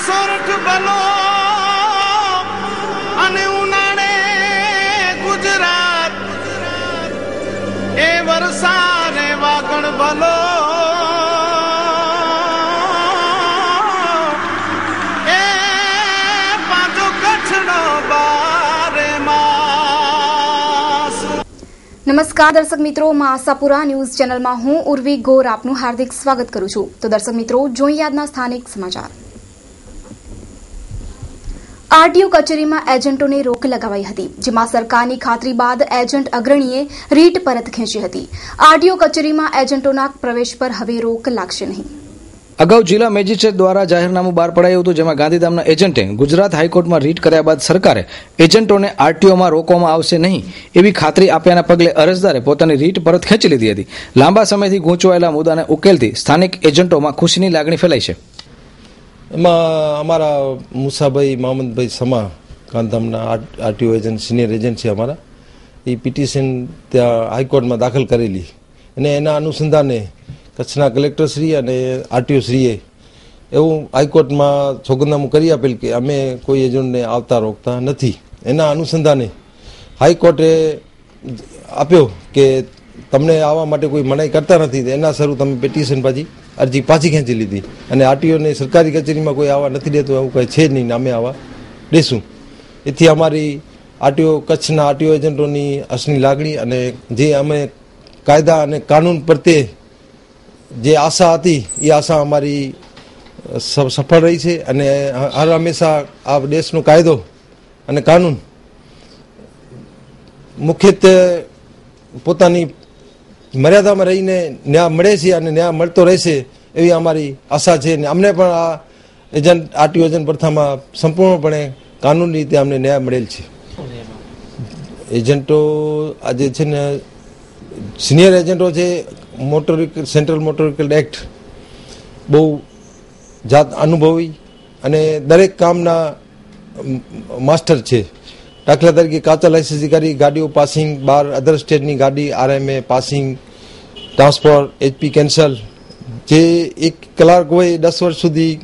સોરઠ બલો અને ઉનાળે ગુજરાત એ વરસાદ વાગણ બલો એ પાછો કચ્છનો બારે માસ। નમસ્કાર દર્શક મિત્રો, માં આશાપુરા ન્યૂઝ ચેનલમાં હું ઉર્વી ગોર આપનું હાર્દિક સ્વાગત કરું છું। તો દર્શક મિત્રો, જોઈએ આજના સ્થાનિક સમાચાર। આરટીઓ કચેરીમાં એજન્ટોને રોક લગાવાઈ હતી, જેમાં સરકારની ખાતરી બાદ એજન્ટ અગ્રણીએ રીટ પરત ખેંચી હતી। આરટીઓ કચેરીમાં એજન્ટોના પ્રવેશ પર હવે રોક લાગશે નહીં। અગાઉ જિલ્લા મેજિસ્ટ્રેટ દ્વારા જાહેરનામું બહાર પડાયું હતું, જેમાં ગાંધીધામના એજન્ટે ગુજરાત હાઈકોર્ટમાં રીટ કર્યા બાદ સરકારે એજન્ટોને આરટીઓમાં રોકવામાં આવશે નહીં એવી ખાતરી આપ્યાના પગલે અરજદારે પોતાની રીટ પરત ખેંચી લીધી હતી। લાંબા સમયથી ગૂંચવાયેલા મુદ્દાને ઉકેલથી સ્થાનિક એજન્ટોમાં ખુશીની લાગણી ફેલાઈ છે। એમાં અમારા મુસાભાઈ મામદભાઈ સમા ગાંધીધામના આરટીઓ એજન્ટ સિનિયર એજન્ટ છે અમારા, એ પિટિશન ત્યાં હાઈકોર્ટમાં દાખલ કરેલી અને એના અનુસંધાને કચ્છના કલેક્ટરશ્રી અને આરટીઓશ્રીએ એવું હાઈકોર્ટમાં સોગંદનામું કરી આપેલ કે અમે કોઈ એજન્ટને આવતા રોકતા નથી। એના અનુસંધાને હાઈકોર્ટે આપ્યો કે તમને આવવા માટે કોઈ મનાઈ કરતા નથી, એના શરૂ તમે પિટિશન અરજી પાછી ખેંચી લીધી અને આરટીઓને સરકારી કચેરીમાં કોઈ આવવા નથી દેતો એવું કંઈ છે જ નહીં, અમે આવવા દેશું। એથી અમારી આરટીઓ કચ્છના આરટીઓ એજન્ટોની અસલી લાગણી અને જે અમે કાયદા અને કાનૂન પ્રત્યે જે આશા હતી એ આશા અમારી સફળ રહી છે અને હર હંમેશા આ દેશનો કાયદો અને કાનૂન મુખ્યત્વે પોતાની મર્યાદામાં રહીને ન્યાય મળે છે અને ન્યાય મળતો રહેશે એવી અમારી આશા છે અને અમને પણ આ એજન્ટ આરટીઓ એજન્ટ પ્રથામાં સંપૂર્ણપણે કાનૂની રીતે અમને ન્યાય મળેલ છે। એજન્ટો આજે છે ને સિનિયર એજન્ટો છે, સેન્ટ્રલ મોટર વ્હીકલ એક્ટ બહુ જાત અનુભવી અને દરેક કામના માસ્ટર છે। દાખલા તરીકે કાચા લાયસન્સ અધિકારી, ગાડીઓ પાસિંગ, બાર અધર સ્ટેટની ગાડી, RMA passing, transfer, HP cancel, જે એક ક્લાર્ક હોય 10 વર્ષ સુધી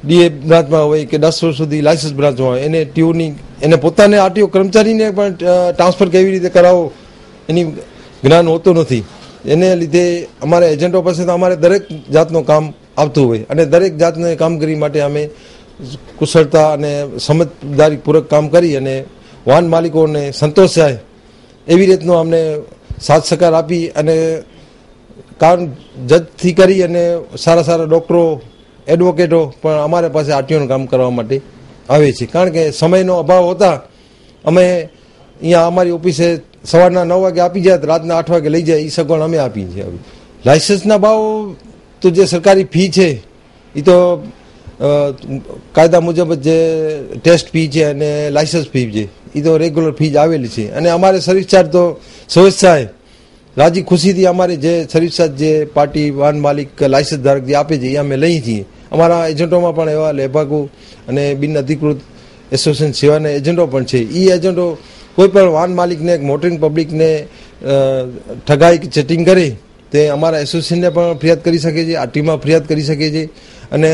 ડીએ બ્રાન્ચમાં હોય કે 10 વર્ષ સુધી લાયસન્સ બ્રાન્ચમાં હોય, એને ટ્યુનિંગ, એને પોતાને આરટીઓ કર્મચારીને પણ ટ્રાન્સફર કેવી રીતે કરાવો એની જ્ઞાન હોતું નથી। એને લીધે અમારા એજન્ટો પાસે તો અમારે દરેક જાતનું કામ આવતું હોય અને દરેક જાતની કામગીરી માટે અમે કુશળતા અને સમજદારીપૂર્વક કામ કરી અને વાહન માલિકોને સંતોષ થાય એવી રીતનો અમને સાથ સહકાર આપી અને કામ જજથી કરી અને સારા સારા ડૉક્ટરો, એડવોકેટો પણ અમારા પાસે આરટીઓનું કામ કરવા માટે આવે છે। કારણ કે સમયનો અભાવ હોતા અમે અહીંયા અમારી ઓફિસે સવારના 9 વાગે આપી જાય, રાતના 8 વાગે લઈ જાય, એ સગવડ અમે આપી છે। લાયસન્સના ભાવ તો જે સરકારી ફી છે એ તો કાયદા મુજબ જે ટેસ્ટ ફી છે અને લાયસન્સ ફી છે એ તો રેગ્યુલર ફી જ આવેલી છે અને અમારે સર્વિસ ચાર્જ તો સ્વેચ્છાએ રાજી ખુશીથી અમારે જે સર્વિસ ચાર્જ જે પાર્ટી વાહન માલિક લાયસન્સ ધારક જે આપે છે એ અમે લઈએ છીએ। અમારા એજન્ટોમાં પણ એવા લેભાગુ અને બિન અધિકૃત એસોસિએશન સેવાના એજન્ટો પણ છે। એ એજન્ટો કોઈ પણ વાહન માલિકને, મોટરિંગ પબ્લિકને ઠગાઈ કે ચેટિંગ કરે તે અમારા એસોસિએશનને પણ ફરિયાદ કરી શકે છે, આરટીમાં ફરિયાદ કરી શકે છે અને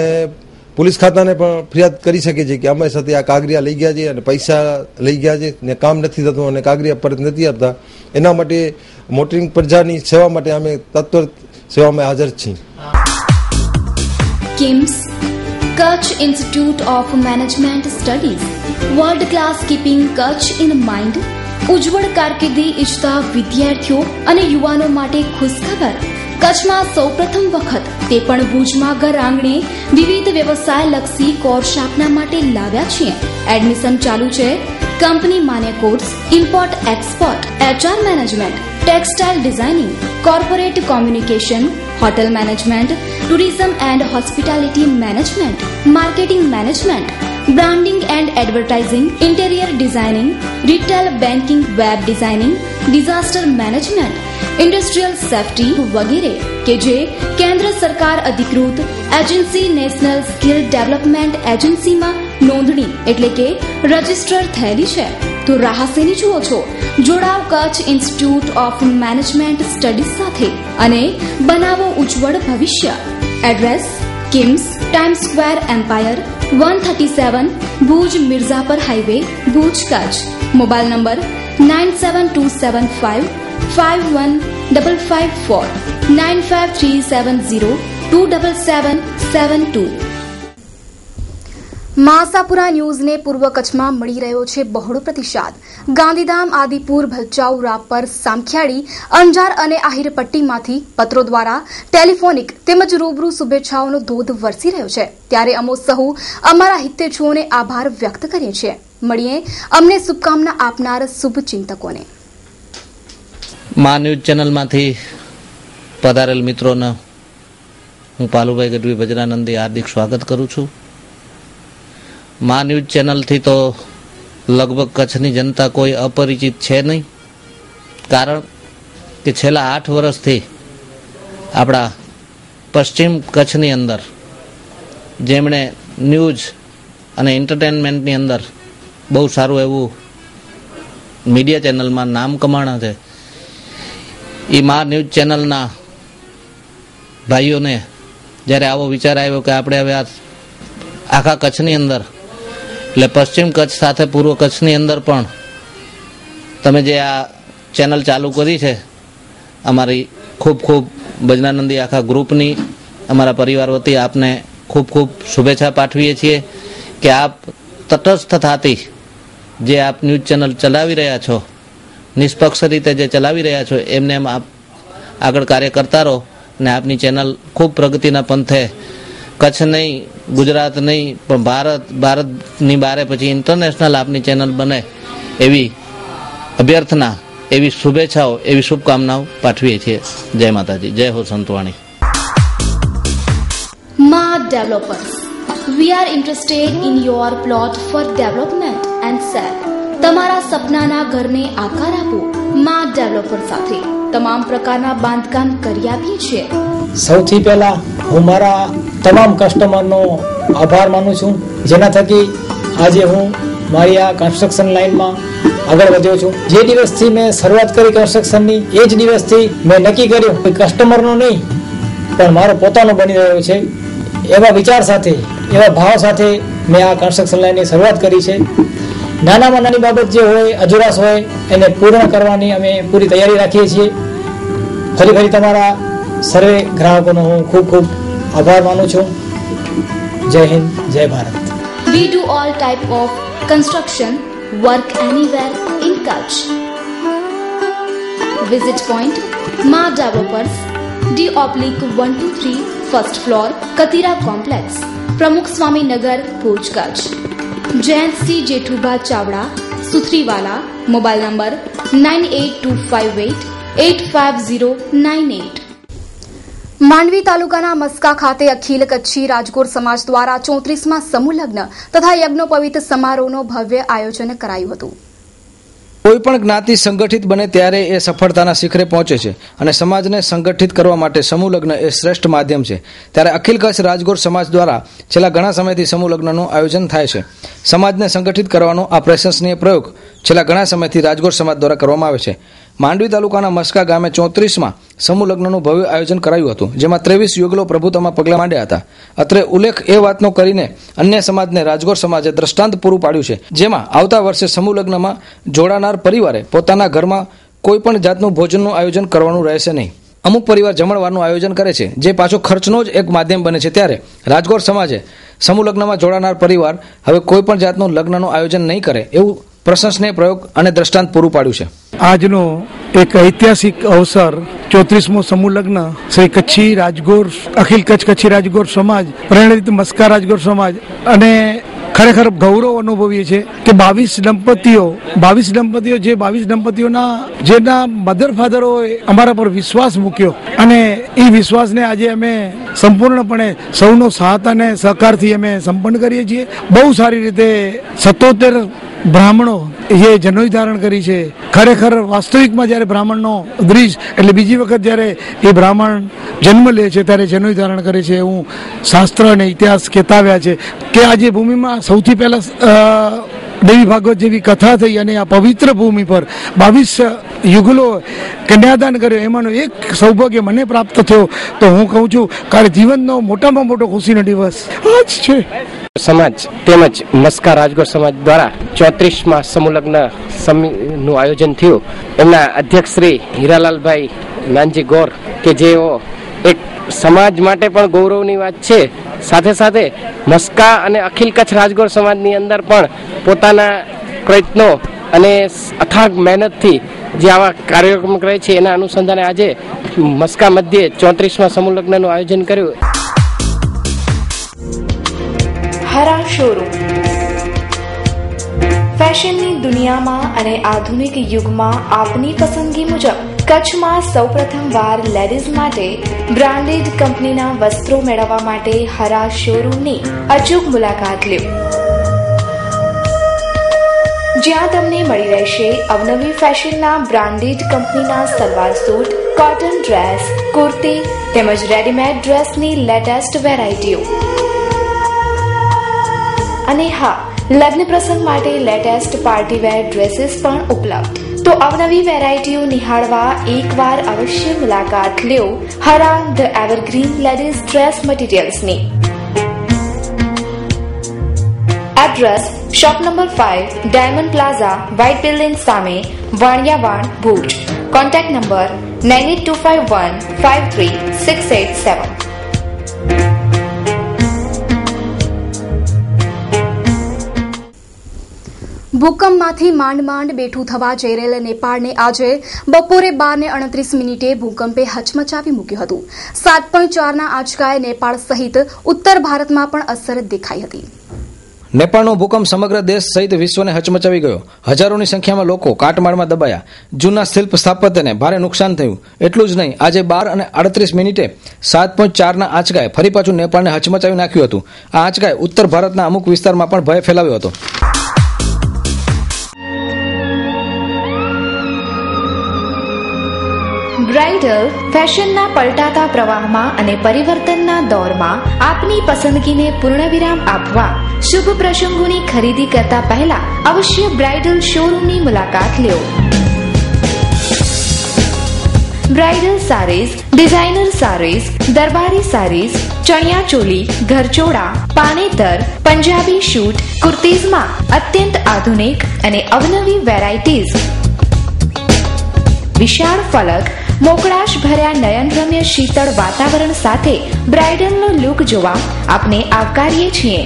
પોલીસ ખાતાને પણ ફરિયાદ કરી શકે છે કે અમારી સાથે આ કાગરિયા લઈ ગયા છે અને પૈસા લઈ ગયા છે ને કામ નથી થતું અને કાગરિયા પરત નથી આપતા। એના માટે મોટરિંગ પ્રજાની સેવા માટે અમે તત્પર સેવામાં હાજર છીએ। KIMS Kutch institute of management studies, world class keeping Kutch in mind. ઉજ્જવળ કારકિર્દી ઈચ્છતા વિદ્યાર્થીઓ અને યુવાનો માટે ખુશખબર। કચ્છમાં સૌપ્રથમ વખત તે પણ ભુજમાં ઘર આંગણે વિવિધ વ્યવસાયલક્ષી કોર્સ આપના માટે લાવ્યા છીએ। એડમિશન ચાલુ છે। કંપની માન્ય course, import export, HR management, textile designing, corporate communication, hotel management, tourism and hospitality management, marketing management, branding and advertising, interior designing, retail banking, web designing, disaster management, industrial safety વગેરે કે જે કેન્દ્ર સરકાર અધિકૃત agency national skill development એજન્સીમાં નોંધણી એટલે કે register થયેલી છે। તો રાહ શેની જુઓ છો? જોડાવ Kutch institute of management studies સાથે અને બનાવો ઉજ્જવળ ભવિષ્ય। Address KIMS, time square, empire, 137 Bhuj Mirzapar highway, Bhuj, Kutch. Mobile number 9727551554 9537027772. Masapura ન્યૂઝને પૂર્વ કચ્છમાં મળી રહ્યો છે બહોળો પ્રતિસાદ. ગાંધીધામ, આદિપુર, ભચાઉ, રાપર, સામખિયાળી, અંજાર અને આહિરપટ્ટીમાંથી પત્રો દ્વારા, ટેલિફોનિક તેમજ રૂબરૂ શુભેચ્છાઓનો ધોધ વરસી રહ્યો છે. ત્યારે અમો સહુ અમારા હિતેચ્છુઓને આભાર વ્યક્ત કરીએ છીએ. મળીએ અમને શુભકામના આપનાર શુભચિંતકોને. મા ન્યૂઝ ચેનલમાંથી પધારેલ મિત્રોને હું પાલુભાઈ ગઢવી વજરાનંદી હાર્દિક સ્વાગત કરું છું. મા ન્યૂઝ ચેનલથી તો લગભગ કચ્છની જનતા કોઈ અપરિચિત છે નહીં, કારણ કે છેલ્લા 8 વર્ષથી આપણા પશ્ચિમ કચ્છની અંદર જેમણે ન્યૂઝ અને એન્ટરટેનમેન્ટની અંદર બહુ સારું એવું મીડિયા ચેનલમાં નામ કમાણા છે, એ મા ન્યૂઝ ચેનલના ભાઈઓને જ્યારે આવો વિચાર આવ્યો કે આપણે હવે આખા કચ્છની અંદર એટલે પશ્ચિમ કચ્છ સાથે પૂર્વ કચ્છની અંદર પણ તમે જે આ ચેનલ ચાલુ કરી છે, અમારી ખૂબ ખૂબ ભજનાનંદી આખા ગ્રુપની અમારા પરિવાર વતી આપને ખૂબ ખૂબ શુભેચ્છા પાઠવીએ છીએ કે આપ તટસ્થ થતી જે આપ ન્યૂઝ ચેનલ ચલાવી રહ્યા છો, નિષ્પક્ષ રીતે જે ચલાવી રહ્યા છો, એમને એમ આપ આગળ કાર્ય કરતા રહો ને આપની ચેનલ ખૂબ પ્રગતિના પંથે કચ્છ નહીં, ગુજરાત નહીં પણ ભારતની બારે પછી ઇન્ટરનેશનલ આપની ચેનલ બને એવી અભ્યર્થના, એવી શુભેચ્છાઓ, એવી શુભકામનાઓ પાઠવીએ છીએ. જય માતાજી, જય હો સંતવાણી. Ma Developers, we are interested in your plot for development and sale. તમારા સપનાના ઘરને આકાર આપો. માં ડેવલપર સાથે તમામ પ્રકારના બાંધકામ કરી આપીએ છીએ. સૌથી પહેલા હું મારા તમામ કસ્ટમરનો આભાર માનું છું, જેના થકી આજે હું મારી આ કન્સ્ટ્રક્શન લાઈનમાં આગળ વધ્યો છું. જે દિવસથી મેં શરૂઆત કરી કન્સ્ટ્રક્શનની, એ જ દિવસથી મેં નક્કી કર્યું કે કસ્ટમરનો નહીં પણ મારો પોતાનો બની રહ્યો છે. એવા વિચાર સાથે, એવા ભાવ સાથે મેં આ કન્સ્ટ્રક્શન લાઈનની શરૂઆત કરી છે. નાનામાં નાની બાબત જે હોય, અધુરાશ હોય, એને પૂર્ણ કરવાની અમે પૂરી તૈયારી રાખીએ છીએ. ફરી તમારા સર્વે ગ્રાહકોનો હું ખૂબ ખૂબ આભાર માનું છું. જય હિન્દ, જય Bharat. We do all type of construction work anywhere in Kutch. Visit point Ma Developers, D/123, first floor, Katira Complex, Pramukh Swami Nagar, Bhuj, Kutch. Jayant C. Jethuba Chavda, Suthriwala, mobile number 9825885098. Mandvi તાલુકાના મસ્કા ખાતે અખિલ કચ્છી રાજગોર સમાજ દ્વારા 34માં સમૂહ લગ્ન તથા યજ્ઞોપવિત સમારોહનું ભવ્ય આયોજન કરાયું હતું. કોઈ પણ જ્ઞાતિ સંગઠિત બને ત્યારે એ સફળતાના શિખરે પહોંચે છે અને સમાજને સંગઠિત કરવા માટે સમૂહ લગ્ન એ શ્રેષ્ઠ માધ્યમ છે. ત્યારે અખિલ કચ્છ રાજગોર સમાજ દ્વારા છેલ્લા ઘણા સમયથી સમૂહ લગ્નનું આયોજન થાય છે. સમાજને સંગઠિત કરવાનો આ પ્રશંસનીય પ્રયોગ છેલ્લા ઘણા સમયથી રાજગોર સમાજ દ્વારા કરવામાં આવે છે. માંડવી તાલુકાના મસ્કા ગામે 34માં સમૂહ લગ્નનું ભવ્ય આયોજન કરાયું હતું, જેમાં 23 યુગલો પ્રભુતામાં પગલાં માંડ્યા હતા. અત્રે ઉલ્લેખ એ વાતનો કરીને અન્ય સમાજને રાજગોર સમાજે દ્રષ્ટાંત પૂરું પાડ્યું છે, જેમાં આવતા વર્ષે સમૂહ લગ્નમાં જોડાનાર પરિવારે પોતાના ઘરમાં કોઈ પણ જાતનું ભોજનનું આયોજન કરવાનું રહેશે નહીં. અમુક પરિવાર જમણવારનું આયોજન કરે છે, જે પાછો ખર્ચનો જ એક માધ્યમ બને છે. ત્યારે રાજગોર સમાજે સમૂહ લગ્નમાં જોડાનાર પરિવાર હવે કોઈ પણ જાતનું લગ્નનું આયોજન નહીં કરે એવું પ્રશંસનીય પ્રયોગ અને દ્રષ્ટાંત પૂરું પાડ્યું છે. આજનો એક ઐતિહાસિક અવસર 34મો સમૂહ લગ્ન શ્રી કચ્છી રાજગોર અખિલ કચ્છ કચ્છી રાજગોર સમાજ પરિણીત મસ્કા રાજગોર સમાજ અને ખરેખર ગૌરવ અનુભવીએ છીએ કે 22 દંપતીઓના જેના મધર ફાધરોએ અમારા પર વિશ્વાસ મૂક્યો અને એ વિશ્વાસને આજે અમે સંપૂર્ણપણે સૌનો સાથ અને સહકારથી અમે સંપન્ન કરીએ છીએ. બહુ સારી રીતે 77 બ્રાહ્મણો એ જનોઈ ધારણ કરી છે. ખરેખર વાસ્તવિકમાં જ્યારે બ્રાહ્મણનો દ્રિજ એટલે બીજી વખત જ્યારે એ બ્રાહ્મણ જન્મ લે છે ત્યારે જનોઈ ધારણ કરે છે એવું શાસ્ત્ર અને ઇતિહાસ કહેતા આવ્યા છે કે આજે ભૂમિમાં સૌથી પહેલા દેવી ભાગવત જેવી કથા થઈ અને આ પવિત્ર ભૂમિ પર 22 યુગલો કન્યાદાન કર્યો, એમાંનો એક સૌભાગ્ય મને પ્રાપ્ત થયો. તો હું કહું છું કે જીવનનો મોટામાં મોટો ખુશીનો દિવસ આજ છે. સમાજ તેમજ મસ્કા રાજગોર સમાજ દ્વારા 34માં સમૂહ લગ્ન નું આયોજન થયું. એમના અધ્યક્ષ શ્રી હીરાલાલભાઈ નાનજી ગોર કે જેઓ એક સમાજ માટે પણ ગૌરવની વાત છે, સાથે સાથે મસ્કા અને અખિલ કચ્છ રાજગોર સમાજની અંદર પણ પોતાના પ્રયત્નો અને અથાગ મહેનતથી જે આવા કાર્યક્રમ કરે છે એના અનુસંધાને આજે મસ્કા મધ્યે 34માં સમૂહ લગ્નનું આયોજન કર્યું. હરા શોરૂમ ફેશનની દુનિયામાં અને આધુનિક યુગમાં આપની પસંદગી મુજબ કચ્છમાં સૌપ્રથમવાર લેડીઝ માટે બ્રાન્ડેડ કંપનીના વસ્ત્રો મેળવવા માટે હરા શોરૂમની અચૂક મુલાકાત લો, જ્યાં તમને મળી રહેશે અવનવી ફેશનના બ્રાન્ડેડ કંપનીના salwar suit, cotton dress, kurti તેમજ રેડીમેડ ડ્રેસની લેટેસ્ટ વેરાયટીઓ. અને હા, લગ્ન પ્રસંગ માટે લેટેસ્ટ પાર્ટીવેર ડ્રેસીસ પણ ઉપલબ્ધ. તો અવનવી વેરાયટીઓ નિહાળવા એકવાર અવશ્ય મુલાકાત લ્યો Hara the evergreen ladies dress મટીરિયલ્સની. Address shop number 5, diamond plaza, white building સામે, વાણિયાવાડ, ભુજ. Contact number 9825153687. ભૂકંપમાંથી માંડ બેઠું થવા જઈ રહેલા નેપાળને આજે બપોરે 12:29 ભૂકંપે હચમચાવી મૂક્યું હતું. 7.4ના આંચકાએ નેપાળ સહિત ઉત્તર ભારતમાં પણ અસર દેખાઈ હતી. નેપાળનો ભૂકંપ સમગ્ર દેશ સહિત વિશ્વને હચમચાવી ગયો. હજારોની સંખ્યામાં લોકો કાટમાળમાં દબાયા. જૂના શિલ્પ સ્થાપત્યને ભારે નુકસાન થયું. એટલું જ નહીં, આજે 12:38 7.4ના આંચકાએ ફરી પાછું નેપાળને હચમચાવી નાખ્યું હતું. આ આંચકાએ ઉત્તર ભારતના અમુક વિસ્તારમાં પણ ભય ફેલાવ્યો હતો. બ્રાઇડલ ફેશનના પલટાતા પ્રવાહમાં અને પરિવર્તનના દોરમાં આપની પસંદગીને પૂર્ણવિરામ આપવા શુભ પ્રસંગોની ખરીદી કરતા પહેલા અવશ્ય બ્રાઇડલ શોરૂમની મુલાકાત લો. Bridal sarees, designer sarees, Darbari sarees, chaniya choli, gharchola, panetar, Punjabi suit, કુર્તીઝમાં અત્યંત આધુનિક અને અવનવી વેરાયટીઝ, વિશાળ ફલક, મોકળાશ ભર્યા નયનરમ્ય શીતળ વાતાવરણ સાથે બ્રાઇડલનો લુક જોવા આપને આવકારીએ છીએ.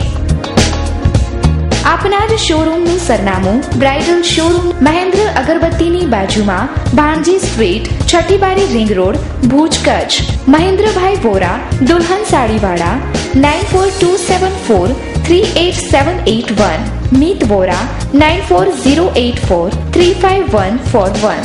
આપના જ શોરૂમનું સરનામું બ્રાઇડલ શોરૂમ, મહેન્દ્ર અગરબત્તીની બાજુમાં, Bhanji street, Chhathibari ring road, Bhuj, Kutch. Mahendrabhai Vora, Dulhan સાડીવાળા, 9427438781. મીત વોરા, 9408435141.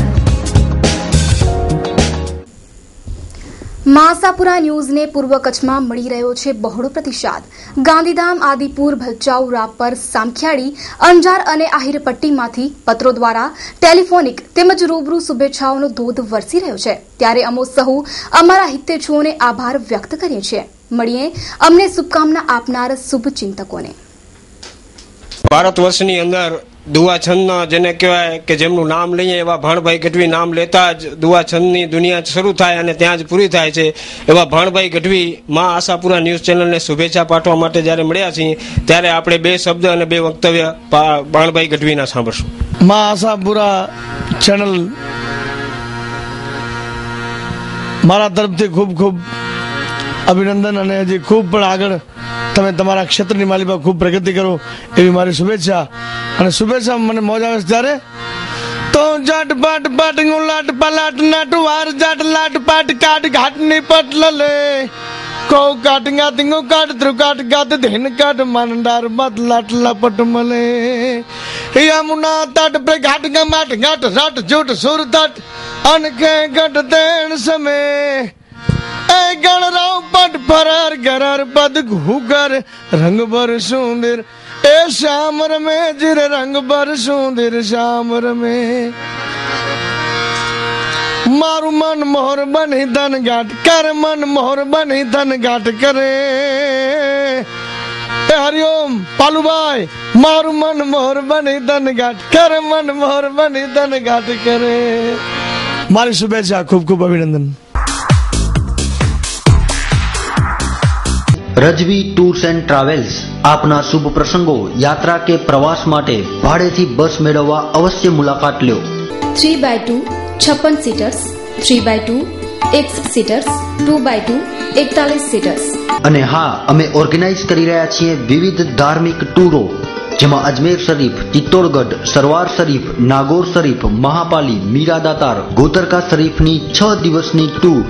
માસાપુરા ન્યૂઝને પૂર્વ કચ્છમાં મળી રહ્યો છે બહોળો પ્રતિસાદ. ગાંધીધામ, આદિપુર, ભચાઉ, રાપર, સામખિયાળી, અંજાર અને આહિરપટ્ટીમાંથી પત્રો દ્વારા ટેલિફોનિક તેમજ રૂબરૂ શુભેચ્છાઓનો ધોધ વરસી રહ્યો છે. ત્યારે અમો સહુ અમારા હિતેચ્છુઓને આભાર વ્યક્ત કરીએ છીએ. મળીએ અમને શુભકામના આપનાર શુભ ચિંતકોને. ભારત વર્ષની અંદર દુઆછંદના જેને કહેવાય કે જેમનું નામ લઈએ એવા ભાણભાઈ ગઢવી નામ લેતા જ દુઆછંદની દુનિયા શરૂ થાય અને ત્યાં જ પૂરી થાય છે. એવા ભાણભાઈ ગઢવી માં આશાપુરા ન્યૂઝ ચેનલને શુભેચ્છા પાઠવા માટે જ્યારે મળ્યા છીએ ત્યારે આપણે 2 શબ્દ અને 2 વક્તવ્ય ભાણભાઈ ગઢવીના સાંભળશું. માં આશાપુરા ચેનલ મારા તરફથી ખૂબ ખૂબ અભિનંદન અને હજી ખૂબ પણ આગળ તમે તમારા ક્ષેત્રની માલિકમાં ખૂબ પ્રગતિ કરો એવી મારી શુભેચ્છા. અને શુભેચ્છા મને મોજ આવે ત્યારે તો જાટ પાટ પાટ લાટ પલાટ નાટ વાર જાટ લાટ પાટ કાટ ઘાટ ની પટલ લે કો કાટ ગાતિંગો કાટ ત્રુ કાટ ગાત ધેન કાટ માનડાર મત લાટ લપટ મલે યમુના તટ पे घाट गमाट घाट राट जोट सुर तट अनके गट देन समय ए गणराव पट फरार गरार पद घुगर रंग बर सुंदर ए श्यामर में जिर रंग बर सुंदर श्यामर में मारू मन मोहर बनी धन घाट कर मन मोहर बनी धन घाट करे હરિઓમ પાલુભાઈ, મારું મન મોર બની ધન ગાંઠ કરે, મન મોર બની ધન ગાંઠ કરે. મારી શુભેચ્છા, ખૂબ ખૂબ અભિનંદન. રજવી ટૂર્સ એન્ડ ટ્રાવેલ્સ આપના શુભ પ્રસંગો, યાત્રા કે પ્રવાસ માટે ભાડેથી બસ મેળવવા અવશ્ય મુલાકાત લો. 3x2 56 સીટર્સ, 3x2 61 સીટર્સ, 2x2 41 સીટર્સ. અને હા, અમે ઓર્ગેનાઇઝ કરી રહ્યા છીએ વિવિધ ધાર્મિક ટૂરો, જેમાં અજમેર શરીફ, ચિત્તોડગઢ, સરવાર શરીફ, નાગોર શરીફ, મહાપાલી, મીરા દાતાર, ગોતરકા શરીફની 6 દિવસની ટૂર.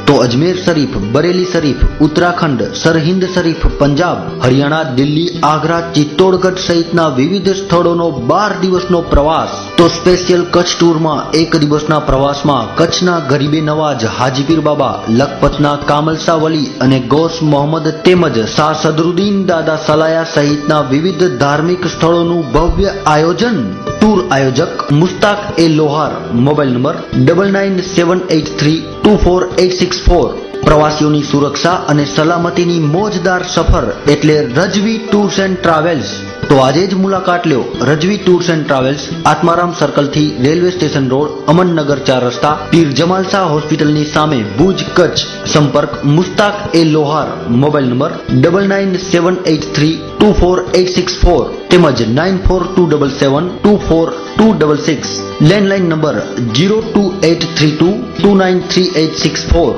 તો અજમેર શરીફ, બરેલી શરીફ, ઉત્તરાખંડ, સરહિંદ શરીફ, પંજાબ, હરિયાણા, દિલ્હી, આગ્રા, ચિત્તોડગઢ સહિતના વિવિધ સ્થળોનો 12 દિવસનો પ્રવાસ. તો સ્પેશિયલ કચ્છ ટૂરમાં 1 દિવસના પ્રવાસમાં કચ્છના ગરીબે નવાજ, હાજીપીર બાબા, લખપતના કામલસા વલી અને ગૌસ મોહમ્મદ તેમજ શાહ સદરુદ્દીન દાદા સલાયા સહિતના વિવિધ ધાર્મિક સ્થળોનું ભવ્ય આયોજન. ટૂર આયોજક Mustak A Lohar. Mobile number 9978324864. પ્રવાસીઓની સુરક્ષા અને સલામતીની મોજદાર સફર એટલે રજવી ટૂર્સ એન્ડ ટ્રાવેલ્સ. તો આજે જ મુલાકાત લો Razvi tours and travels, Atmaram circle થી રેલવે સ્ટેશન રોડ, અમનનગર 4 રસ્તા, પીર જમાલ શાહ હોસ્પિટલની સામે, ભુજ, કચ્છ. સંપર્ક Mushtaq A Lohar. Mobile number 9978324864 તેમજ 9427724266. Landline number 02832293864.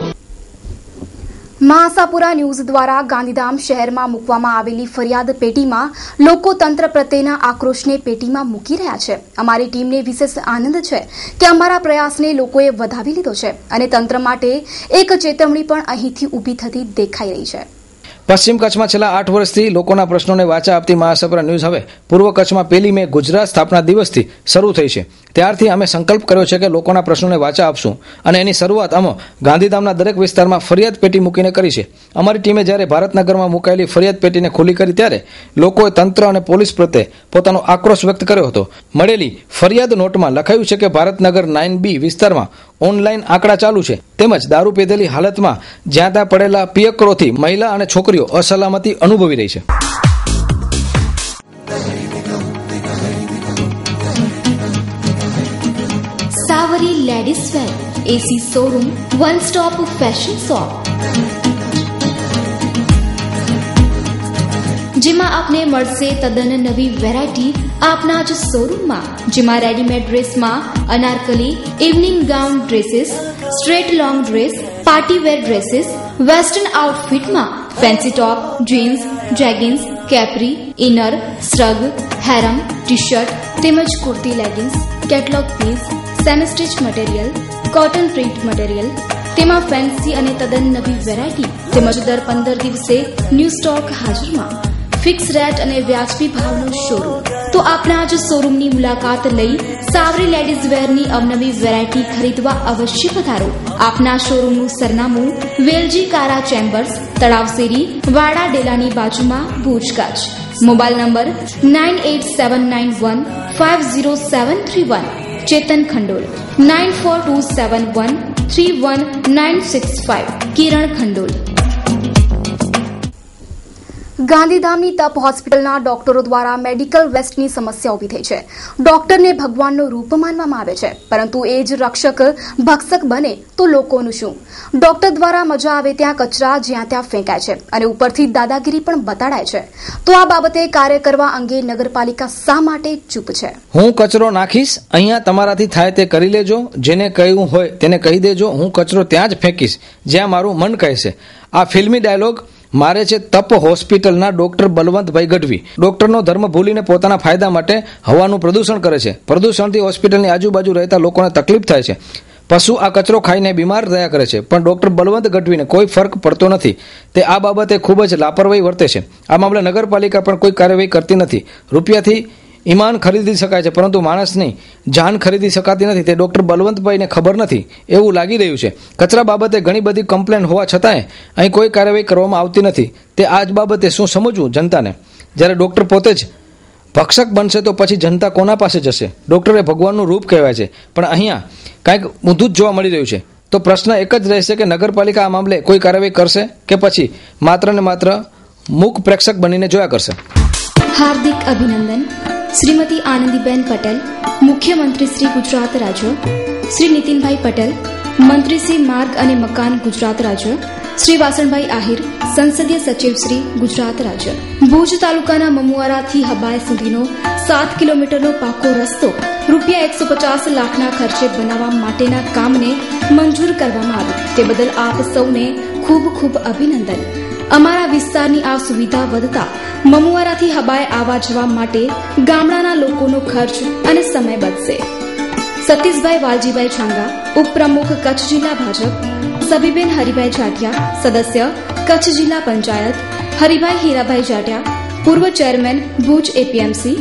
મહાસાપુરા ન્યૂઝ દ્વારા ગાંધીધામ શહેરમાં મૂકવામાં આવેલી ફરિયાદ પેટીમાં લોકો તંત્ર પ્રત્યેના આક્રોશને પેટીમાં મૂકી રહ્યા છે. અમારી ટીમને વિશેષ આનંદ છે કે અમારા પ્રયાસને લોકોએ વધાવી લીધો છે અને તંત્ર માટે એક ચેતવણી પણ અહીંથી ઊભી થતી દેખાઈ રહી છે. પશ્ચિમ કચ્છમાં છેલ્લા 8 વર્ષથી લોકોના પ્રશ્નોને વાચા આપતી મહાસાપુરા ન્યૂઝ હવે પૂર્વ કચ્છમાં 1 મે ગુજરાત સ્થાપના દિવસથી શરૂ થઈ છે. ત્યારથી અમે સંકલ્પ કર્યો છે કે લોકોના પ્રશ્નોને વાચા આપશું અને એની શરૂઆત અમે ગાંધીધામના દરેક વિસ્તારમાં ફરિયાદ પેટી મૂકીને કરી છે. અમારી ટીમે જ્યારે ભારતનગરમાં મુકાયેલી ફરિયાદ પેટીને ખુલ્લી કરી ત્યારે લોકોએ તંત્ર અને પોલીસ પ્રત્યે પોતાનો આક્રોશ વ્યક્ત કર્યો હતો. મળેલી ફરિયાદ નોટમાં લખાયું છે કે ભારતનગર 9B વિસ્તારમાં ઓનલાઈન આંકડા ચાલુ છે તેમજ દારૂ પીધેલી હાલતમાં જ્યાં ત્યાં પડેલા પિયકરોથી મહિલા અને છોકરીઓ અસલામતી અનુભવી રહી છે. Savari ladies wear AC showroom, one stop fashion shop, જેમાં આપને મળશે તદ્દન નવી વેરાયટી આપના જ શોરૂમમાં. જેમાં રેડીમેડ ડ્રેસમાં Anarkali, evening gown dresses, straight long dress, party wear dresses, western આઉટફિટમાં fancy top, jeans, jeggings, capri, inner, shrug, harem, T shirt તેમજ kurti, leggings, catalogue piece, semi stitch material, cotton print material, તેમાં fancy અને તદ્દન નવી variety તેમજ દર 15 દિવસે new stock હાજરમાં. ફિક્સ રેટ અને વ્યાજબી ભાવનો શોરૂમ. તો આપણા જ શોરૂમની મુલાકાત લઈ સાવરી લેડીઝ વેરની અવનવી વેરાયટી ખરીદવા અવશ્ય પધારો. આપના શોરૂમનું સરનામું વેલજી કારા ચેમ્બર્સ, તળાવ શેરી, વાડા ડેલાની બાજુમાં, ભુજ, કચ્છ. Mobile number 9879150731. ચેતન ખંડોલ 9427131965. કિરણ ખંડોલ. ગાંધીધામની તપ હોસ્પિટલના ડોક્ટરો દ્વારા મેડિકલ વેસ્ટની સમસ્યા ઊભી થઈ છે. ડોક્ટરને ભગવાનનું રૂપ માનવામાં આવે છે, પરંતુ એ જ રક્ષક ભક્ષક બને તો લોકોનું શું? ડોક્ટર દ્વારા મજા આવે ત્યાં કચરા જ્યાં ત્યાં ફેંકાય છે અને ઉપરથી દાદાગીરી પણ બતાડાય છે. તો આ બાબતે કાર્ય કરવા અંગે નગરપાલિકા શા માટે ચૂપ છે? હું કચરો નાખીશ, અહીંયા તમારાથી થાય તે કરી લેજો, જેને કહ્યું હોય તેને કહી દેજો, હું કચરો ત્યાં જ ફેંકીશ જ્યાં મારું મન કહેશે. આ ફિલ્મી ડાયલોગ મારે છે તપ હોસ્પિટલના ડોક્ટર બલવંતભાઈ ગઢવી. ડોક્ટરનો ધર્મ ભૂલીને પોતાના ફાયદા માટે હવાનું પ્રદૂષણ કરે છે. પ્રદૂષણથી હોસ્પિટલની આજુબાજુ રહેતા લોકોને તકલીફ થાય છે. પશુ આ કચરો ખાઈને બીમાર થયા કરે છે, પણ ડોક્ટર બલવંત ગઢવીને કોઈ ફરક પડતો નથી. તે આ બાબતે ખૂબ જ લાપરવાહી વર્તે છે. આ મામલે નગરપાલિકા પણ કોઈ કાર્યવાહી કરતી નથી. રૂપિયાથી ઈમાન ખરીદી શકાય છે, પરંતુ માણસની જાન ખરીદી શકાતી નથી. તે ડોક્ટર બલવંતભાઈને ખબર નથી એવું લાગી રહ્યું છે. કચરા બાબતે ઘણી બધી કમ્પ્લેન હોવા છતાંય અહીં કોઈ કાર્યવાહી કરવામાં આવતી નથી. તે આ જ બાબતે શું સમજવું જનતાને? જ્યારે ડોક્ટર પોતે જ ભક્ષક બનશે તો પછી જનતા કોના પાસે જશે? ડોક્ટર એ ભગવાનનું રૂપ કહેવાય છે, પણ અહીંયા કાંઈક ઊંધું જ જોવા મળી રહ્યું છે. તો પ્રશ્ન એક જ રહેશે કે નગરપાલિકા આ મામલે કોઈ કાર્યવાહી કરશે કે પછી માત્ર ને માત્ર મૂક પ્રેક્ષક બનીને જોયા કરશે. હાર્દિક અભિનંદન શ્રીમતી આનંદીબેન પટેલ, મુખ્યમંત્રી શ્રી ગુજરાત રાજ્ય, શ્રી નીતિનભાઈ પટેલ, મંત્રી શ્રી માર્ગ અને મકાન ગુજરાત રાજ્ય, શ્રી વાસણભાઈ આહિર, સંસદીય સચિવ શ્રી ગુજરાત રાજ્ય. ભુજ તાલુકાના મમુઆરાથી હબાય સુધીનો 7 કિલોમીટરનો પાકો રસ્તો રૂપિયા 150 લાખના ખર્ચે બનાવવા માટેના કામને મંજૂર કરવામાં આવ્યું. તે બદલ આપ સૌને ખૂબ ખૂબ અભિનંદન. અમારા વિસ્તારની આ સુવિધા વધતા મમુઆરાથી હબાય આવવા જવા માટે ગામડાના લોકોનો ખર્ચ અને સમય બચશે. સતીશભાઈ વાલજીભાઈ છાંગા, ઉપપ્રમુખ કચ્છ જિલ્લા ભાજપ. સબીબેન હરિભાઈ જાટિયા, સદસ્ય કચ્છ જિલ્લા પંચાયત. હરિભાઈ હીરાભાઈ જાટિયા, પૂર્વ ચેરમેન ભુજ એપીએમસી.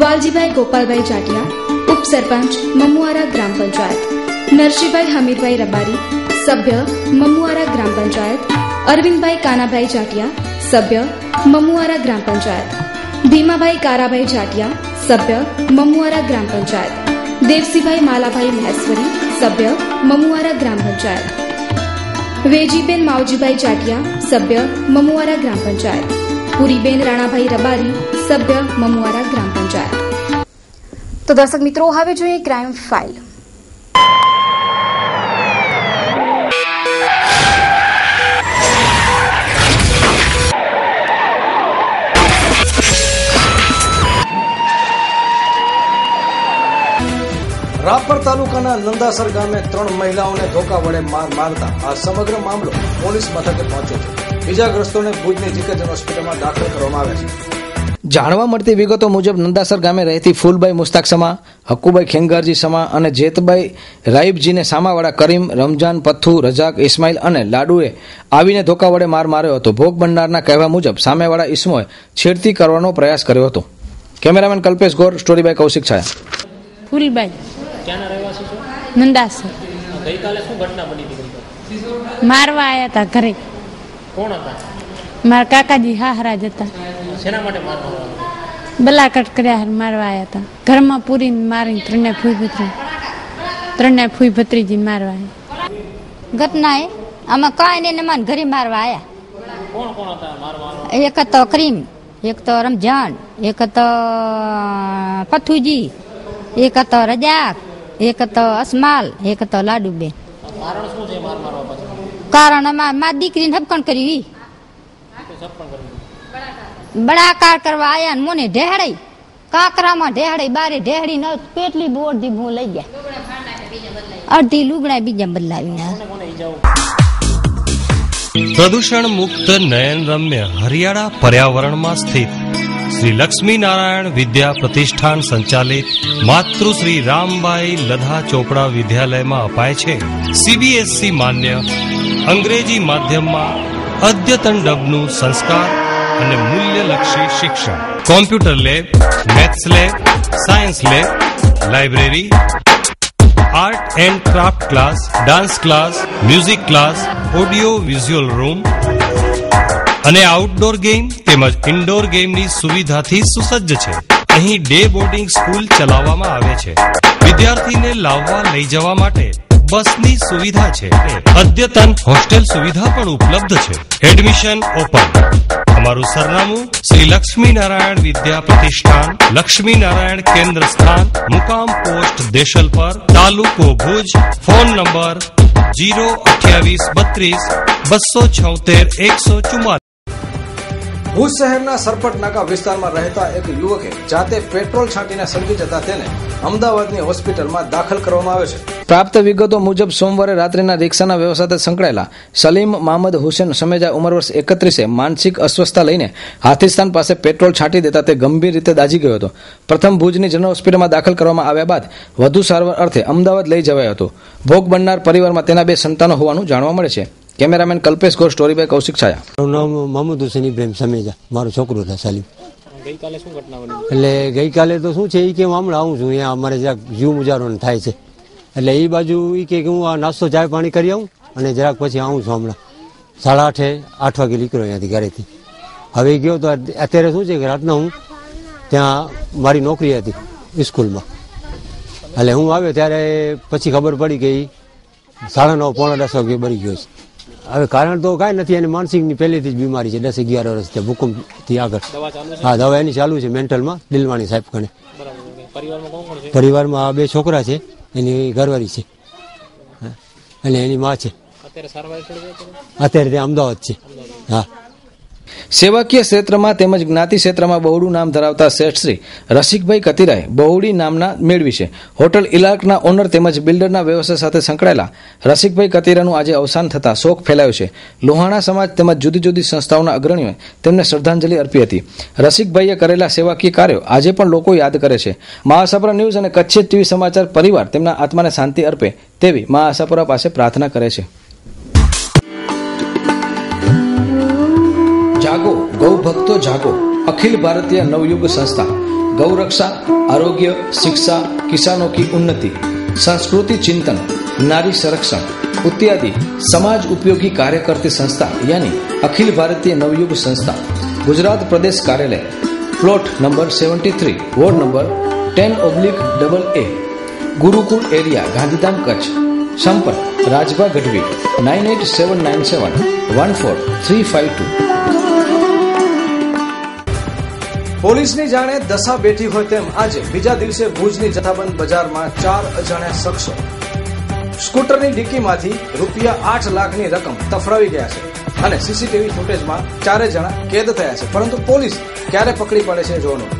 વાલજીભાઈ ગોપાલભાઈ જાટિયા, ઉપસરપંચ મમુઆરા ગ્રામ પંચાયત. નરસિંહભાઈ હમીરભાઈ રબારી, સભ્ય મમુઆરા ગ્રામ પંચાયત. અરવિંદભાઈ કાનાભાઈ જાટિયા, સભ્ય મમુઆરા ગ્રામ પંચાયત. ભીમાભાઈ કારાભાઈ જાટિયા, સભ્ય મમુઆરા ગ્રામ પંચાયત. દેવસીભાઈ માલાભાઈ મહેશ્વરી, સભ્ય મમુઆરા ગ્રામ પંચાયત. વેજીબેન માવજીભાઈ જાટિયા, સભ્ય મમુઆરા ગ્રામ પંચાયત. પુરીબેન રાણાભાઈ રબારી, સભ્ય મમુઆરા ગ્રામ પંચાયત. તો દર્શક મિત્રો, હવે જોઈએ ક્રાઇમ ફાઇલ. રાપર તાલુકાના નંદાસર ગામે 3 મહિલાઓને ધોકા વડે મારતા આ સમગ્ર મામલો પોલીસ મથકે પહોંચ્યો છે. ઇજાગ્રસ્તોને ભુજની જીકેજન હોસ્પિટલમાં દાખલ કરવામાં આવ્યા છે. જાણવા મળતી વિગતો મુજબ નંદાસર ગામે રહેતી ફૂલબાઈ મુસ્તાક સમા, હક્કુબાઈ ખેંગારજી સમા અને જેતબાઈ રાઈબજીને સામાવાળા કરીમ, રમજાન, પથ્થુ, રજાક, ઇસ્માઇલ અને લાડુએ આવીને ધોકા વડે માર્યો હતો. ભોગ બનનારના કહેવા મુજબ સામેવાળા ઇસમોએ છેડતી કરવાનો પ્રયાસ કર્યો હતો. Cameraman Kalpesh Gor, story by Kaushik Chhaya. Phoolbai ક્યાંના રહેવાસી છો? નંદાસર. ગઈકાલે શું ઘટના બની હતી? મારવા આવ્યા હતા ઘરે. કોણ હતા? મારા કાકાજી હાહરા જ હતા. શેના માટે મારવા? બલાકટ કર્યા મારવા આવ્યા હતા. ઘરમાં પૂરીને મારીને ત્રણે ફૂઈ ભત્રીજી મારવા આવ્યા. ઘટના એ આમાં કાંઈ નહીં, મારા ઘરે મારવા આવ્યા. કોણ કોણ હતા મારવા? એક હતો કરીમ, એક તો રમજાન, એક હતો પથ્થુજી, એક હતો રજાક, એક હતો અસમાલ, એક હતો લાડુબેન. કારણ શું છે મારવા પાછળ? કારણ મારી દીકરીને હપકણ કરી, બળાકાર કરવા આયા ને મને ઢેહડી કાકરામાં ઢેહડી બારે ઢેહડી ન કેટલી બોરધી ભૂ લઈ ગયા. અડધી લુગડા બીજા બદલાવીને. પ્રદૂષણ મુક્ત નયન રમ્ય હરિયાળા પર્યાવરણમાં સ્થિત શ્રી લક્ષ્મી નારાયણ વિદ્યા પ્રતિષ્ઠાન સંચાલિત માતૃશ્રી રામબાઈ લધા ચોપડા વિદ્યાલયમાં અપાય છે સીબીએસઈ માન્ય અંગ્રેજી માધ્યમમાં અદ્યતન ડબનું સંસ્કાર અને મૂલ્યલક્ષી શિક્ષણ. Computer lab, maths lab, science lab, library, art and craft class, dance class, music class, audio visual room અને આઉટડોર ગેમ તેમજ ઇન્ડોર ગેમની સુવિધાથી સુસજ્જ છે. અહીં ડે બોર્ડિંગ સ્કૂલ ચલાવવામાં આવે છે. વિદ્યાર્થીને લાવવા લઈ જવા માટે બસની સુવિધા છે. અદ્યતન હોસ્ટેલ સુવિધા પણ ઉપલબ્ધ છે. Admission open. અમારું સરનામું શ્રી લક્ષ્મી નારાયણ વિદ્યા પ્રતિષ્ઠાન, લક્ષ્મી નારાયણ કેન્દ્ર સ્થાન, મુકામ પોસ્ટ દેશલપર, તાલુકો ભુજ. ફોન નંબર 02832 ભુજ શહેરના સરપટ નાકા વિસ્તારમાં રહેતા એક યુવકે જાતે પેટ્રોલ છાંટીને સળગી જતા તેને અમદાવાદની હોસ્પિટલમાં દાખલ કરવામાં આવે છે. પ્રાપ્ત વિગતો મુજબ સોમવારે રાત્રિના રિક્ષાના વ્યવસાય સાથે સંકળાયેલા સલીમ મામદ હુસેન સમેજા ઉંમર વર્ષ 31 માનસિક અસ્વસ્થતા લઈને હાથીસ્તાન પાસે પેટ્રોલ છાંટી દેતા તે ગંભીર રીતે દાઝી ગયો હતો. પ્રથમ ભુજની જનરલ હોસ્પિટલમાં દાખલ કરવામાં આવ્યા બાદ વધુ સારવાર અર્થે અમદાવાદ લઈ જવાયો હતો. ભોગ બનનાર પરિવારમાં તેના 2 સંતાનો હોવાનું જાણવા મળે છે. Cameraman Kalpesh Gor, story by Kaushik Chhaya. મારું નામ મોહમ્મદ હુસેન ઇબ્રાહિમ સમેજા, મારો છોકરો હતા સાલીમ. ગઈકાલે શું ઘટના બની? એટલે ગઈકાલે તો શું છે એ કે હું હમણાં આવું છું, અહીંયા અમારે જરાક જીવ મુજારો થાય છે એટલે એ બાજુ એ કે હું આ નાસ્તો ચાય પાણી કરી આવું અને જરાક પછી આવું છું. હમણાં 8:30 વાગે નીકળ્યો અહીંયાથી ઘરેથી. હવે ગયો તો અત્યારે શું છે કે રાતના હું ત્યાં મારી નોકરી હતી સ્કૂલમાં, એટલે હું આવ્યો ત્યારે પછી ખબર પડી કે 9:30 પોણા 10 વાગે બળી ગયો છે. હવે કારણ તો કાંઈ નથી, એને માનસિકની પહેલેથી જ બીમારી છે, 10-11 વર્ષથી ભૂકંપથી આગળ. હા, દવા એની ચાલુ છે મેન્ટલમાં, દિલવાણી સાહેબ કને. પરિવારમાં 2 છોકરા છે, એની ઘરવાળી છે અને એની માં છે. અત્યારે ત્યાં અમદાવાદ છે. હા. સેવાકીય ક્ષેત્રમાં તેમજ જ્ઞાતિ ક્ષેત્રમાં બહોળું નામ ધરાવતા શેઠ શ્રી રસિકભાઈ કતિરાએ બહોળી નામના મેળવી છે. હોટલ ઇલાકના ઓનર તેમજ બિલ્ડરના વ્યવસાય સાથે સંકળાયેલા રસિકભાઈ કતિરાનું આજે અવસાન થતાં શોક ફેલાયો છે. લોહાણા સમાજ તેમજ જુદી જુદી સંસ્થાઓના અગ્રણીઓએ તેમને શ્રદ્ધાંજલિ અર્પી હતી. રસિકભાઈએ કરેલા સેવાકીય કાર્યો આજે પણ લોકો યાદ કરે છે. મા આશાપુરા ન્યૂઝ અને કચ્છી ટીવી સમાચાર પરિવાર તેમના આત્માને શાંતિ અર્પે તેવી મા આશાપુરા પાસે પ્રાર્થના કરે છે. જાગો ગૌ ભક્તો જાગો. અખિલ ભારતીય નવયુગ संस्था गौरक्षा, आरोग्य, शिक्षा, किसानों की उन्नति, संस्कृति चिंतन, नारी संरक्षण इत्यादि समाज उपयोगी कार्य करती संस्था यानी अखिल भारतीय नवयुग संस्था गुजरात प्रदेश कार्यालय plot number 73 ward number 10/AA Gurukul area Gandhidham Kutch. संपर्क राजभा गढ़वी 9879714352. પોલીસની જાણે દશા બેઠી હોય તેમ આજે બીજા દિવસે ભુજની જથ્થાબંધ બજારમાં 4 અજાણ્યા શખ્સો સ્કૂટરની ડિક્કીમાંથી ₹8 લાખની રકમ તફડાવી ગયા છે અને સીસીટીવી ફૂટેજમાં 4 જણા કેદ થયા છે, પરંતુ પોલીસ ક્યારે પકડી પડે છે જોવાનું.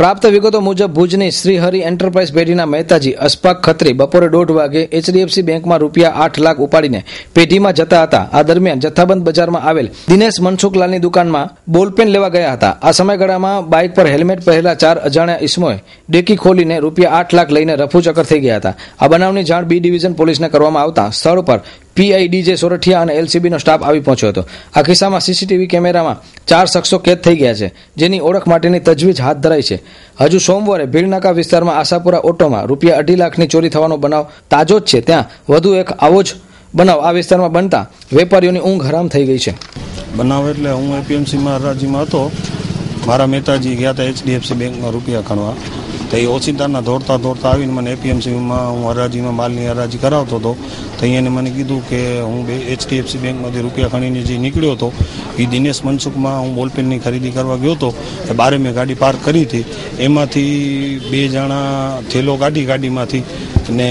પ્રાપ્ત વિગતો મુજબ ભુજની શ્રીહરિ એન્ટરપ્રાઇઝ પેઢીના મહેતાજી અશફાક ખત્રી બપોરે 1:30 વાગે HDFC બેંકમાં ₹8 લાખ ઉપાડીને પેઢીમાં જતા હતા. આ દરમિયાન જથ્થાબંધ બજારમાં આવેલ દિનેશ મનસુખલાલની દુકાનમાં બોલપેન લેવા ગયા હતા. આ સમયગાળામાં બાઇક પર હેલ્મેટ પહેરેલા 4 અજાણ્યા ઇસમોએ ડેકી ખોલીને ₹8 લાખ લઈને રફુચક્કર થઈ ગયા હતા. આ બનાવની જાણ B ડિવિઝન પોલીસને કરવામાં આવતા સ્થળ પર PIDJ સોરઠિયા અને LCBનો સ્ટાફ આવી પહોંચ્યો હતો. આ કિસ્સામાં સીસીટીવી કેમેરામાં 4 શખ્સો કેદ થઈ ગયા છે, જેની ઓળખ માટેની તજવીજ હાથ ધરાઈ છે. હજુ સોમવારે ભીડનાકા વિસ્તારમાં આશાપુરા ઓટોમાં ₹2.5 લાખની ચોરી થવાનો બનાવ તાજો જ છે. ત્યાં વધુ એક આવો જ બનાવ આ વિસ્તારમાં બનતા વેપારીઓની ઊંઘ હરામ થઈ ગઈ છે. બનાવ એટલે હું APMCમાં હરાજીમાં હતો. મારા મહેતાજી ગયા હતા HDFC બેંકમાં રૂપિયા ખણવા. તો એ ઓચિંતાના દોડતા આવીને મને APMCમાં હું હરાજીમાં માલની હરાજી કરાવતો હતો. તો એને મને કીધું કે હું HDFC બેંકમાંથી રૂપિયા ખણીને જે નીકળ્યો હતો એ દિનેશ મનસુખમાં હું બોલપેનની ખરીદી કરવા ગયો હતો. બારે મેં ગાડી પાર્ક કરી હતી. એમાંથી 2 જણા થેલો ગાડીમાંથી ને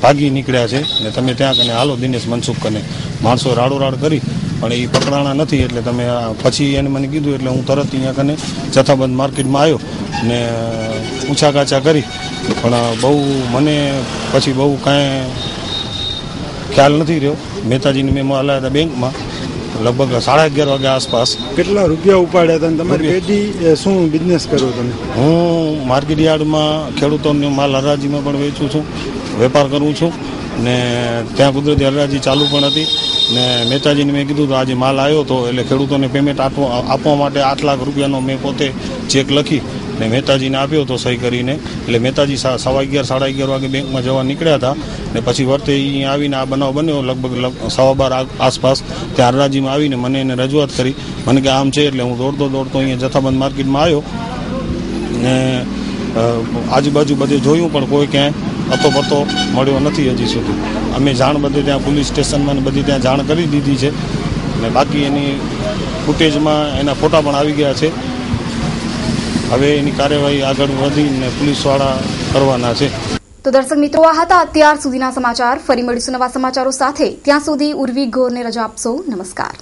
ભાગી નીકળ્યા છે ને તમે ત્યાં કને હાલો દિનેશ મનસુખ કને. માણસો રાડોરાડ કરી પણ એ પકડાણા નથી. એટલે તમે પછી એને મને કીધું એટલે હું તરત અહીંયા કને જથ્થાબંધ માર્કેટમાં આવ્યો ને ઊંચા કાચા કરી. પણ મને પછી બહુ કાંઈ ખ્યાલ નથી રહ્યો. મહેતાજીને મેં લાવ્યા હતા બેંકમાં લગભગ 11:30 વાગ્યા આસપાસ. કેટલા રૂપિયા ઉપાડ્યા હતા? તમારી પેઢી શું બિઝનેસ કરો તમે? હું માર્કેટ યાર્ડમાં ખેડૂતોને માલ હરાજીમાં પણ વેચું છું, વેપાર કરું છું ને ત્યાં કુદરતી હરાજી ચાલુ પણ હતી. ને મહેતાજીને મેં કીધું તો આજે માલ આવ્યો હતો એટલે ખેડૂતોને પેમેન્ટ આપવા માટે 8 લાખ રૂપિયાનો મેં પોતે ચેક લખી ને મહેતાજીને આપ્યો હતો સહી કરીને. એટલે મહેતાજી 11:30 વાગે બેંકમાં જવા નીકળ્યા હતા ને પછી વર્તે અહીંયા આવીને આ બનાવ બન્યો લગભગ 12:15 આસપાસ. ત્યાં હરાજીમાં આવીને મને એને રજૂઆત કરી. મને કે આમ છે એટલે હું દોડતો અહીંયા જથ્થાબંધ માર્કેટમાં આવ્યો ને આજુબાજુ બધે જોયું પણ કોઈ ક્યાંય અતો મળ્યો નથી હજી સુધી. અમે જાણ બધે ત્યાં પોલીસ સ્ટેશનમાં ને બધી ત્યાં જાણ કરી દીધી છે ને બાકી એની ફૂટેજમાં એના ફોટા પણ આવી ગયા છે. હવે એની કાર્યવાહી આગળ વધીને પોલીસવાળા કરવાના છે. તો દર્શક મિત્રો, આ હતા અત્યાર સુધીના સમાચાર. ફરી મળીશું નવા સમાચારો સાથે. ત્યાં સુધી ઉર્વી ગોરને રજા આપશો. નમસ્કાર.